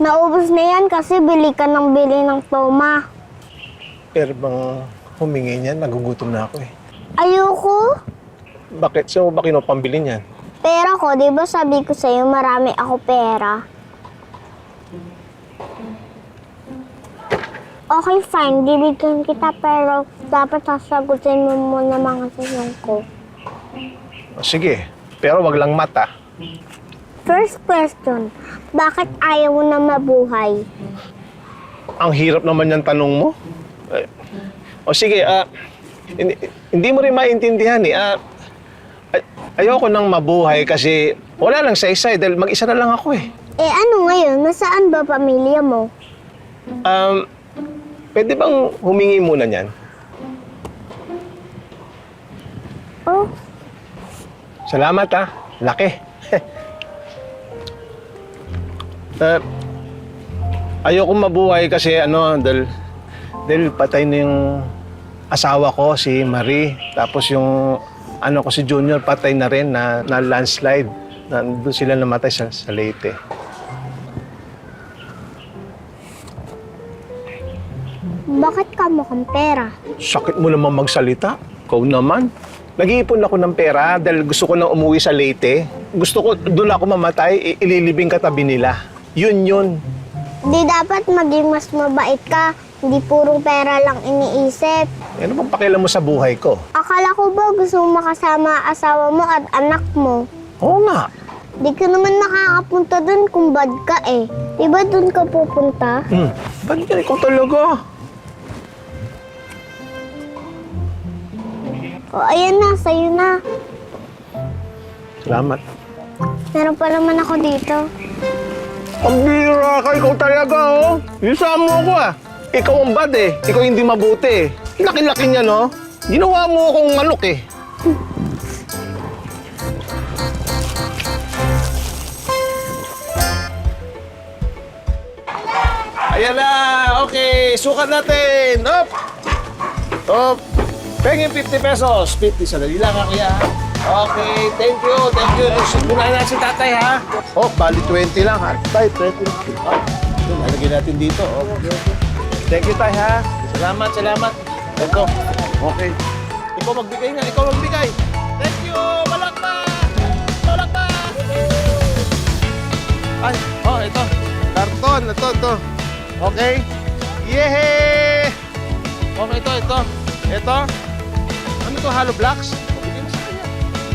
Naubos na yan kasi bili ka ng bili ng toma. Pero bang humingi niyan, nagugutom na ako eh. Ayoko. Bakit? Saan mo ba kinupambili niyan? Pera ko, di ba sabi ko sa'yo marami ako pera? Okay, fine. Bibigyan kita pero dapat sasagutin mo muna mga tanong ko. Sige, pero wag lang mata. First question, bakit ayaw mo na mabuhay? Ang hirap naman yung tanong mo. O sige, hindi mo rin maintindihan eh. Ayoko nang mabuhay kasi wala lang sa isa dahil mag-isa na lang ako eh. Eh ano ngayon? Nasaan ba pamilya mo? Pwede bang humingi muna niyan? Oh, Salamat ah. Laki. Ayoko mabuhay kasi dahil patay na yung asawa ko, si Marie. Tapos yung ko si Junior patay na rin na landslide. Doon sila namatay sa Leyte. bakit ka mukhang pera? Sakit mo naman magsalita. Ikaw naman. Nag-iipon ako ng pera dahil gusto ko nang umuwi sa Leyte. Gusto ko doon ako mamatay, ililibing katabi nila. Yun. Di dapat maging mas mabait ka. Hindi puro pera lang iniisip. Ano bang pakialam mo sa buhay ko? Akala ko ba gusto mo makasama asawa mo at anak mo? Oo nga. Di ka naman nakakapunta dun kung bad ka eh. Di ba dun ka pupunta? Ba't yan ikaw talaga? O ayan na, sa'yo na. Salamat. Meron pa naman ako dito. Ang bira ka, ikaw talaga, oh. Isama mo ako, ah. Ikaw ang bad, eh. Ikaw hindi mabuti, eh. Laki-laki niya, no? Ginawa mo akong manok, eh. Ayan na! Okay, sukat natin! Up! Up! Pengin 50 pesos. 50, sadali lang, ha, kuya. Okay, thank you. Bunahin natin si tatay, ha? Oh, bali 20 lang, ha? Tay, 20 lang. Oh, lalagyan natin dito. Okay. Thank you, tay, ha? Salamat. Ito. Okay. Ikaw magbigay nga. Thank you! Balakba! Ay, ito. Karton. Ito. Okay. Yehey! Okay, ito. Ito. Ano to, hollow blocks?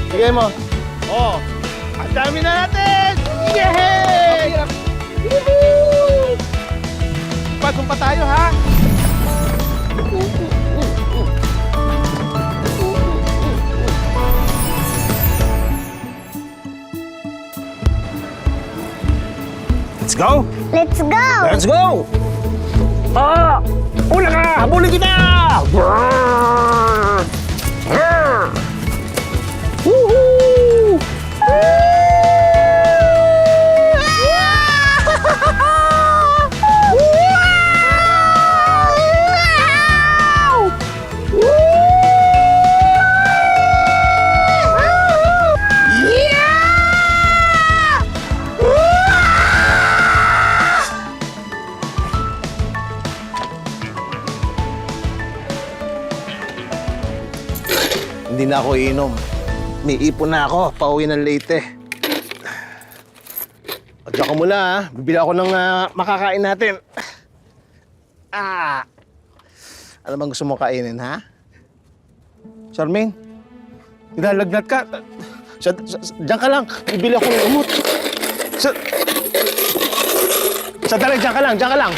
Bigay mo. Oh, ang dami na natin! Yehey! Woohoo! Pagpun pa tayo, ha? Let's go! Let's go! Let's go! Una ka! Habulin kita! Woohoo! Hindi na ako iinom. May ipon na ako. Pauwi ng Leyte. Pagka ka muna, ha? Bibili ako ng makakain natin. Ano bang gusto mo kainin, ha? Charmaine? Nilalagnat ka? Diyan ka lang. Bibili ako ng umot. Sandali, diyan ka lang.